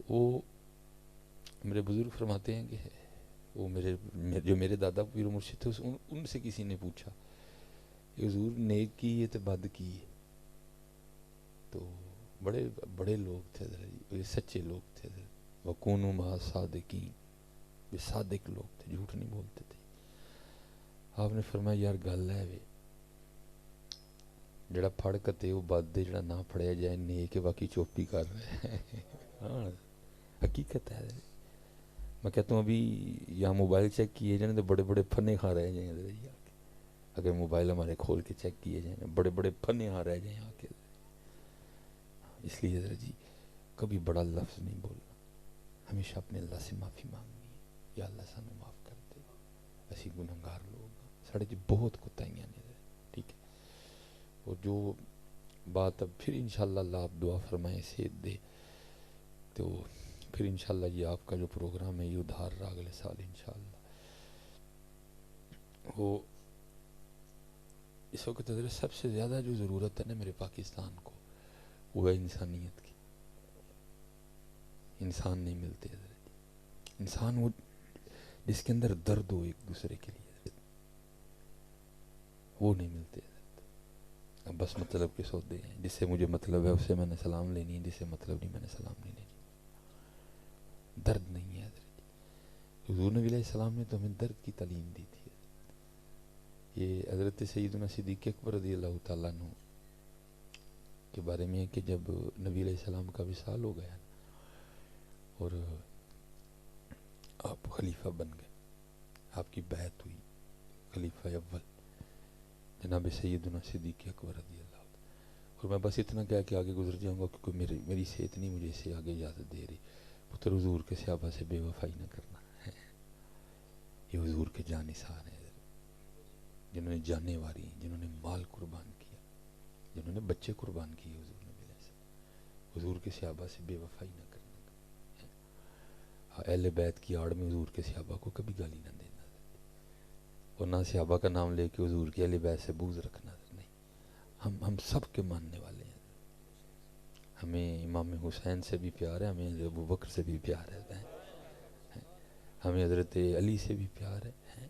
وہ میرے بزرگ فرماتے ہیں کہ وہ جو میرے دادا پیر و مرشد تھے ان سے کسی نے پوچھا کہ حضور نیک کی ہے تو بد کی ہے؟ تو بڑے بڑے لوگ تھے یہ سچے لوگ تھے، وَكُونُوا مَعَ الصَّادِقِينَ، یہ صادق لوگ تھے، جھوٹ نہیں بولتے تھے۔ آپ نے فرمایا یار گل ہے وے جڑا پھڑ کتے وہ بد دے، جڑا نہ پھڑیا جائے نیک ہے، باقی چوپی کر رہے ہیں۔ ہاں حقیقت ہے۔ میں کہتا ہوں ابھی یہاں موبائل چیک کیے جائیں تو بڑے بڑے پھنے کھا رہے جائیں، اگر موبائل ہمارے کھول کے چیک کیے جائیں بڑے بڑے پھنے کھا رہ جائیں آ کے۔ اس لیے حضرت جی کبھی بڑا لفظ نہیں بولنا، ہمیشہ اپنے اللہ سے معافی مانگنی ہے، یا اللہ سانو معاف کر دے، اسی گنہگار لوگ ہاں، ساڑھے جی بہت کوتاہیاں نے، ٹھیک ہے۔ اور جو بات اب پھر انشاءاللہ اللہ آپ دعا فرمائیں صحت دے، تو پھر انشاءاللہ یہ آپ کا جو پروگرام ہے یہ ادھار رہا اگلے سال انشاءاللہ۔ وہ اس وقت حضرت سب سے زیادہ جو ضرورت ہے نا میرے پاکستان کو، وہ ہے انسانیت کی۔ انسان نہیں ملتے حضرت، انسان وہ جس کے اندر درد ہو ایک دوسرے کے لیے حضرت، وہ نہیں ملتے حضرت۔ اب بس مطلب کے سودے ہیں، جس سے مجھے مطلب ہے اس سے میں نے سلام لینی ہے، جس سے مطلب نہیں میں نے سلام نہیں لینی۔ درد نہیں ہے حضرت۔ حضور نبی علیہ السلام نے تو ہمیں درد کی تعلیم دی تھی۔ یہ حضرت سیدنا صدیق اکبر رضی اللہ تعالیٰ عنہ کے بارے میں ہے کہ جب نبی علیہ السلام کا وصال ہو گیا اور آپ خلیفہ بن گئے، آپ کی بیعت ہوئی خلیفہ اول جناب سیدنا صدیق اکبر رضی اللہ عنہ، اور میں بس اتنا کہہ کے آگے گزر جاؤں گا کیونکہ میری صحت نہیں مجھے اس سے آگے اجازت دے رہی۔ پتر حضور کے صحابہ سے بے وفائی نہ کرنا ہے، یہ حضور کے جانثار ہیں جنہوں نے جانیں واری، جنہوں نے مال قربان کیا، جنہوں نے بچے قربان کیے حضور نبی علیہ السلام، حضور کے صحابہ سے بے وفائی نہ کرنا، اہل بیت کی آڑ میں حضور کے صحابہ کو کبھی گالی نہ دینا، اور نہ صحابہ کا نام لے کے حضور کے اہل بیت سے بغض رکھنا نہیں۔ ہم سب کے ماننے والے ہیں، ہمیں امام حسین سے بھی پیار ہے، ہمیں ابو بکر سے بھی پیار ہے، ہمیں حضرت علی سے بھی پیار ہے،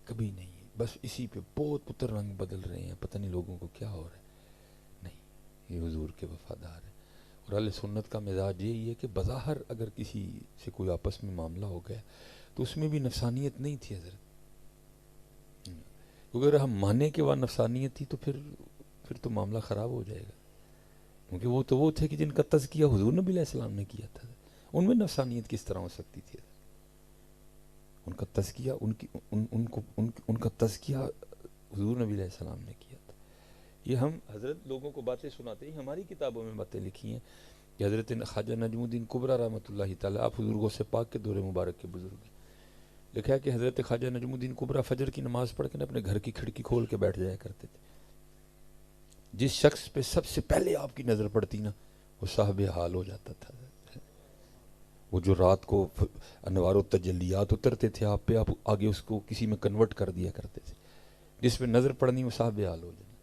کبھی نہیں۔ بس اسی پہ بہت پتر رنگ بدل رہے ہیں، پتہ نہیں لوگوں کو کیا ہو رہا ہے، نہیں یہ حضور کے وفادار ہیں۔ اور اہل سنت کا مزاج یہی ہے کہ بظاہر اگر کسی سے کوئی آپس میں معاملہ ہو گیا تو اس میں بھی نفسانیت نہیں تھی حضرت، کیونکہ اگر ہم مانیں کہ وہاں نفسانیت تھی تو پھر تو معاملہ خراب ہو جائے گا، کیونکہ وہ تھے کہ جن کا تزکیہ حضور نبی علیہ السلام نے کیا تھا، ان میں نفسانیت کس طرح ہو سکتی تھی؟ ان کا تزکیہ ان کا تزکیہ حضور نبی علیہ السلام نے کیا تھا۔ یہ ہم حضرت لوگوں کو باتیں سناتے ہیں، ہماری کتابوں میں باتیں لکھی ہیں کہ حضرت خواجہ نجم الدین کبریٰ رحمۃ اللہ تعالیٰ، آپ حضور غوث پاک کے دور مبارک کے بزرگ ہیں، لکھا ہے کہ حضرت خواجہ نجم الدین کبریٰ فجر کی نماز پڑھ کے اپنے گھر کی کھڑکی کھول کے بیٹھ جایا کرتے تھے، جس شخص پہ سب سے پہلے آپ کی نظر پڑتی نا وہ صاحب حال ہو جاتا تھا۔ وہ جو رات کو انوار و تجلیات اترتے تھے آپ پہ، آپ آگے اس کو کسی میں کنورٹ کر دیا کرتے تھے، جس پہ نظر پڑنی وہ صاحب حال ہو جانا۔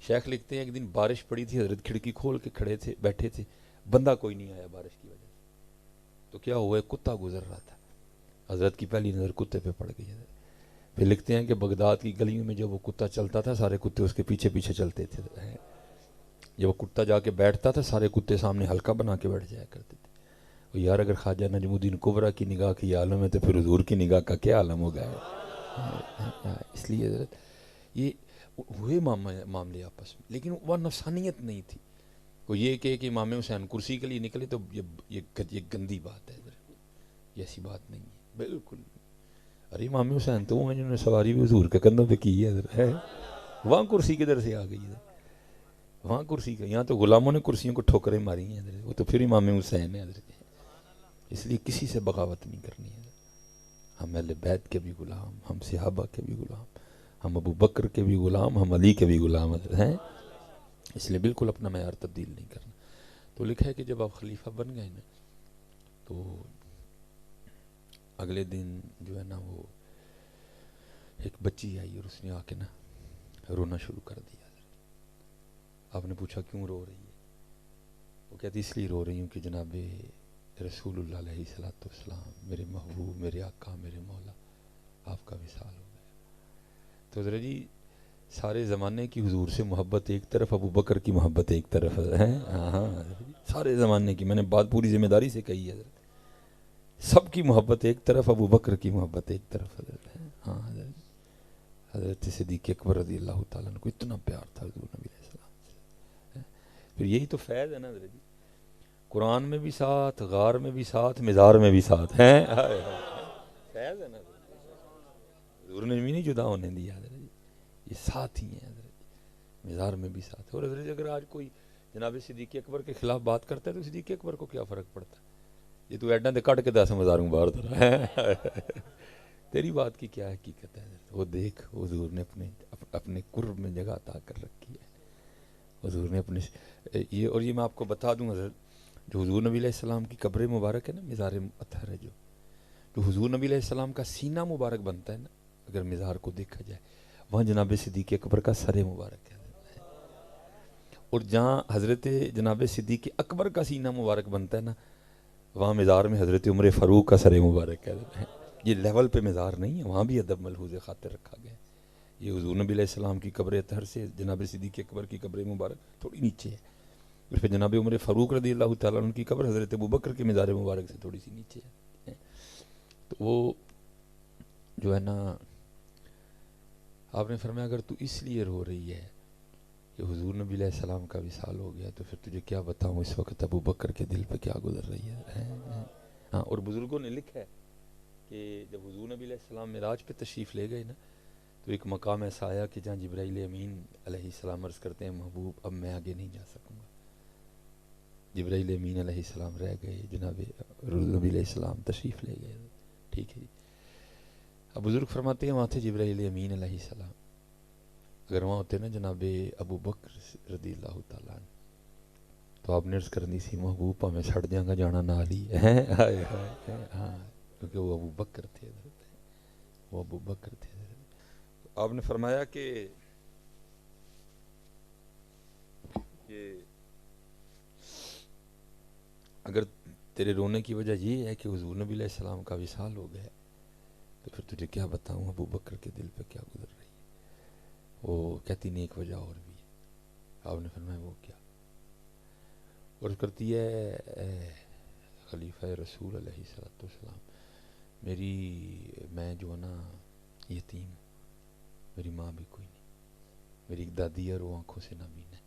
شیخ لکھتے ہیں ایک دن بارش پڑی تھی، حضرت کھڑکی کھول کے کھڑے تھے، بیٹھے تھے، بندہ کوئی نہیں آیا بارش کی وجہ سے، تو کیا ہوا، ایک کتا گزر رہا تھا، حضرت کی پہلی نظر کتے پہ پڑ گئی۔ پھر لکھتے ہیں کہ بغداد کی گلیوں میں جب وہ کتا چلتا تھا سارے کتے اس کے پیچھے پیچھے چلتے تھے، جب وہ کتا جا کے بیٹھتا تھا سارے کتے سامنے حلقہ بنا کے بیٹھ جایا کرتے تھے۔ یار اگر خواجہ نجم الدین کبریٰ کی نگاہ کی عالم ہے تو پھر حضور کی نگاہ کا کیا عالم ہوگا؟ اس لیے حضرت یہ ہوئے معاملے آپس میں، لیکن وہ نفسانیت نہیں تھی۔ وہ یہ کہ امام حسین کرسی کے لیے نکلے تو یہ گندی بات ہے حضرت، یہ ایسی بات نہیں ہے بالکل۔ ارے امام حسین تو وہ ہیں جنہوں نے سواری بھی حضور کے کندھوں پہ کی ہے حضرت، وہاں کرسی کدھر سے آ گئی ہے؟ وہاں کرسی کا، یہاں تو غلاموں نے کرسیوں کو ٹھوکریں ماری ہیں حضرت، وہ تو پھر امام حسین ہے حضرت۔ اس لیے کسی سے بغاوت نہیں کرنی ہے، ہم اہل بیت کے بھی غلام، ہم صحابہ کے بھی غلام، ہم ابو بکر کے بھی غلام، ہم علی کے بھی غلام ہیں، اس لیے بالکل اپنا معیار تبدیل نہیں کرنا۔ تو لکھا ہے کہ جب آپ خلیفہ بن گئے نا تو اگلے دن جو ہے نا وہ ایک بچی آئی اور اس نے آ کے نا رونا شروع کر دیا۔ آپ نے پوچھا کیوں رو رہی ہے؟ وہ کہتی اس لیے رو رہی ہوں کہ جناب رسول اللہ علیہ الصلوۃ والسلام، میرے محبوب، میرے آقا، میرے مولا، آپ کا وصال ہو گیا. تو حضرت جی سارے زمانے کی حضور سے محبت ایک طرف، ابو بکر کی محبت ایک طرف ہے. ہاں حضرت جی سارے زمانے کی، میں نے بات پوری ذمہ داری سے کہی ہے حضرت، سب کی محبت ایک طرف، ابو بکر کی محبت ایک طرف حضرت ہے. ہاں حضرت، حضرت صدیق اکبر رضی اللہ تعالیٰ عنہ کو اتنا پیار تھا حضور نبی علیہ السلام سے. پھر یہی تو فیض ہے نا حضرت جی، قرآن میں بھی ساتھ، غار میں بھی ساتھ، مزار میں بھی ساتھ ہیں. فیض ہے نا حضور نے بھی نہیں جدا ہونے دیا حضرت جی، یہ ساتھ ہی ہیں حضرت جی، مزار میں بھی ساتھ. اور حضرت جی اگر آج کوئی جناب صدیق اکبر کے خلاف بات کرتا ہے تو صدیق اکبر کو کیا فرق پڑتا ہے؟ یہ تو ایڈاں دے کٹ کے 10 مزاروں باہر دھرا، تیری بات کی کیا حقیقت ہے؟ وہ دیکھ حضور نے اپنے قرب میں جگہ عطا کر رکھی ہے حضور نے اپنے یہ. اور یہ میں آپ کو بتا دوں حضرت، جو حضور نبی علیہ السلام کی قبر مبارک ہے نا، مزار اطہر ہے، جو حضور نبی علیہ السلام کا سینہ مبارک بنتا ہے نا، اگر مزار کو دیکھا جائے وہاں جناب صدیق اکبر کا سر مبارک ہے. اور جہاں حضرت جناب صدیق اکبر کا سینہ مبارک بنتا ہے نا، وہاں مزار میں حضرت عمر فاروق کا سر مبارک ہے. یہ لیول پہ مزار نہیں ہے، وہاں بھی ادب ملحوظ خاطر رکھا گیا ہے. یہ حضور نبی علیہ السلام کی قبر اطہر سے جناب صدیق اکبر کی قبر مبارک تھوڑی نیچے ہے، اور پھر جناب عمر فاروق رضی اللہ تعالیٰ عنہ کی قبر حضرت ابوبکر کے مزار مبارک سے تھوڑی سی نیچے ہے. تو وہ جو ہے نا، آپ نے فرمایا اگر تو اس لیے رو رہی ہے کہ حضور نبی علیہ السلام کا وصال ہو گیا، تو پھر تجھے کیا بتاؤں اس وقت ابو بکر کے دل پہ کیا گزر رہی ہے. ہاں، اور بزرگوں نے لکھا ہے کہ جب حضور نبی علیہ السلام معراج پہ تشریف لے گئے نا، تو ایک مقام ایسا آیا کہ جہاں جبرائیل امین علیہ السلام عرض کرتے ہیں محبوب اب میں آگے نہیں جا سکوں گا. جبرائیل امین علیہ السلام رہ گئے، جناب نبی علیہ السلام تشریف لے گئے. ٹھیک ہے جی. اب بزرگ فرماتے ہیں وہاں تھے جبرائیل امین علیہ السلام، اگر وہاں ہوتے نا جناب ابو بکر رضی اللہ تعالیٰ عنہ، تو آپ نے عرض کرنی سی محبوب ہمیں سڑ جائیں گا جانا نال ہی ہے. ہاں، کیونکہ وہ ابو بکر تھے حضرت، وہ ابو بکر تھے حضرت. آپ نے فرمایا کہ اگر تیرے رونے کی وجہ یہ ہے کہ حضور نبی علیہ السلام کا وصال ہو گیا، تو پھر تجھے کیا بتاؤں ابو بکر کے دل پہ کیا گزر رہی ہے. وہ کہتی نہیں ایک وجہ اور بھی ہے. آپ نے فرمایا وہ کیا؟ اور کرتی ہے اے خلیفہ رسول علیہ الصلوۃ والسلام، میں جو ہے نا یتیم ہوں، میری ماں بھی کوئی نہیں، میری ایک دادی ہے اور وہ آنکھوں سے نابین ہے،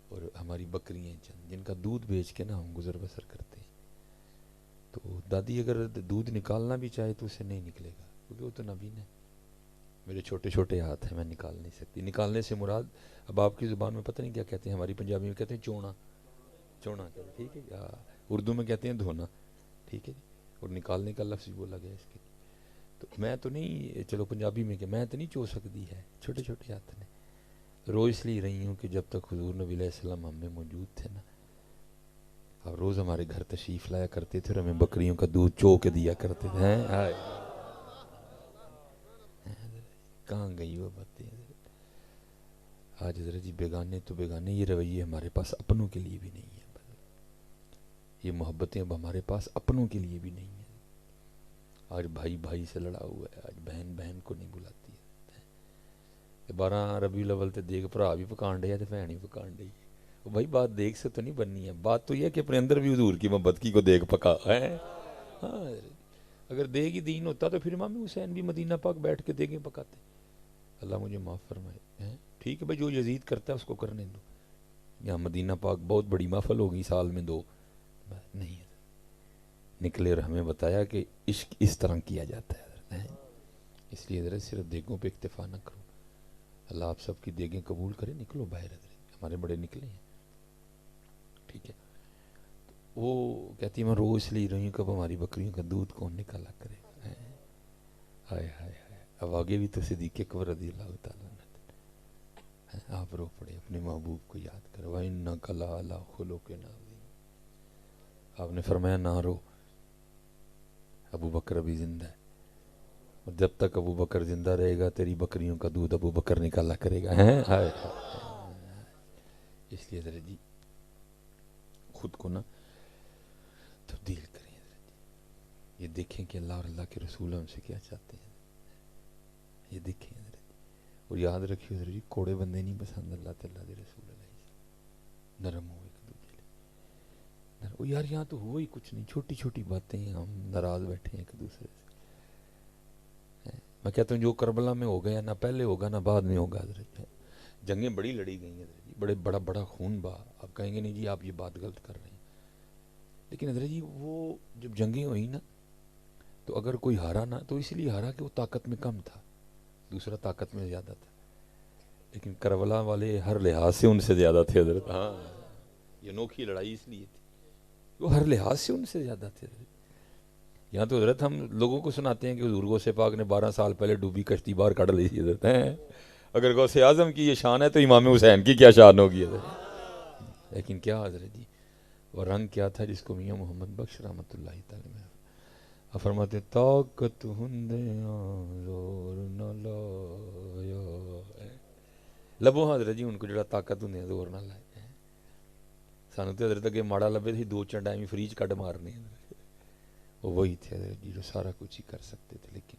اور ہماری بکریاں چند جن کا دودھ بیچ کے نا ہم گزر بسر کرتے ہیں. تو دادی اگر دودھ نکالنا بھی چاہے تو اسے نہیں نکلے گا کیونکہ وہ تو نابین ہے. میرے چھوٹے چھوٹے ہاتھ ہیں، میں نکال نہیں سکتی. نکالنے سے مراد اب آپ کی زبان میں پتہ نہیں کیا کہتے ہیں، ہماری پنجابی میں کہتے ہیں چونا، چونا کہتے ہیں. ٹھیک ہے، یا اردو میں کہتے ہیں دھونا. ٹھیک ہے جی. اور نکالنے کا لفظ بولا گیا اس کے لیے. تو میں تو نہیں، چلو پنجابی میں کہ میں تو نہیں چو سکتی ہے، چھوٹے چھوٹے ہاتھ نے. رو اس لیے رہی ہوں کہ جب تک حضور نبی علیہ السلام ہم میں موجود تھے نا، اور روز ہمارے گھر تشریف لایا کرتے تھے اور ہمیں بکریوں کا دودھ چو کے دیا کرتے تھے. کہاں گئی وہ باتیں آج حضرت جی؟ بیگانے تو بیگانے، یہ رویے ہمارے پاس اپنوں کے لیے بھی نہیں ہے. یہ محبتیں اب ہمارے پاس اپنوں کے لیے بھی نہیں ہیں. آج بھائی بھائی سے لڑا ہوا ہے، آج بہن بہن کو نہیں بلاتی ہے. 12 ربیع الاول تے دیکھ بھرا بھی پکان ڈیا تے بہن بھی پکان ڈی. بھائی بات دیکھ سے تو نہیں بننی ہے، بات تو یہ ہے کہ اپنے اندر بھی حضور کی محبت کی کو دیکھ پکا ہے. ہاں، اگر دیکھ ہی دین ہوتا تو پھر امام حسین بھی مدینہ پاک بیٹھ کے دیگیں پکاتے. اللہ مجھے معاف فرمائے. ٹھیک ہے بھائی، جو یزید کرتا ہے اس کو کرنے دو. یہاں مدینہ پاک بہت بڑی محفل ہوگی سال میں 2 نہیں نکلے، اور ہمیں بتایا کہ عشق اس طرح کیا جاتا ہے. اس لیے حضرت صرف دیگوں پہ اکتفا نہ کرو. اللہ آپ سب کی دیگیں قبول کرے. نکلو باہر حضرت، ہمارے بڑے نکلے ہیں. ٹھیک ہے. وہ کہتی میں رو اس لیے رہی ہوں کہ اب ہماری بکریوں کا دودھ کون نکالا کرے. ہائے ہائے ہائے. اب آگے بھی تو صدیق اکبر رضی اللہ تعالیٰ عنہ. آپ رو پڑے، اپنے محبوب کو یاد کرو. وَإِنَّكَ لَعَلَىٰ خُلُقٍ عَظِيمٍ. آپ نے فرمایا نہ رو، ابو بکر ابھی زندہ ہے، اور جب تک ابو بکر زندہ رہے گا تیری بکریوں کا دودھ ابو بکر نکالا کرے گا. اس لیے حضرت جی خود کو نا تبدیل کریں حضرت جی، یہ دیکھیں کہ اللہ اور اللہ کے رسول ہم سے کیا چاہتے ہیں، یہ دیکھیں حضرت جی۔ اور یاد رکھیے حضرت جی، کوڑے بندے نہیں پسند اللہ تعالیٰ کے رسول علیہ السلام، نرم ہو ایک دوسرے سے۔ وہ یار یہاں تو ہو ہی کچھ نہیں، چھوٹی چھوٹی باتیں ہیں، ہم ناراض بیٹھے ہیں ایک دوسرے سے۔ میں کہتا ہوں جو کربلا میں ہو گیا نہ پہلے ہوگا نہ بعد میں ہوگا حضرت جی۔ جنگیں بڑی لڑی گئی ہیں حضرت جی، بڑا خون بہا، آپ کہیں گے نہیں جی آپ یہ بات غلط کر رہے ہیں، لیکن حضرت جی وہ جب جنگیں ہوئی نا تو اگر کوئی ہارا نہ تو اس لیے ہارا کہ وہ طاقت میں کم تھا، دوسرا طاقت میں زیادہ تھا، لیکن کربلا والے ہر لحاظ سے ان سے زیادہ تھے حضرت۔ ہاں، یہ انوکھی لڑائی اس لیے تھی، وہ ہر لحاظ سے ان سے زیادہ تھے حضرت۔ یہاں تو حضرت ہم لوگوں کو سناتے ہیں کہ حضور غوث پاک نے 12 سال پہلے ڈوبی کشتی باہر کڑ لی تھی حضرت ہیں۔ اگر غوث اعظم کی یہ شان ہے تو امام حسین کی کیا شان ہوگی حضرت۔ لیکن کیا حضرت جی، وہ رنگ کیا تھا جس کو میاں محمد بخش رحمۃ اللہ تعالی میں فرماتے ہیں، طاقت ہندیاں زور نہ لایا، لبو حضرت جی ان کو جڑا طاقت ہندیاں زور نہ لائے، سانو تو حضرت اگے ماڑا لبے تھی 2 چنڈائیں فریج کڈ مارنے، وہ وہی تھے حضرت جی جو سارا کچھ ہی کر سکتے تھے، لیکن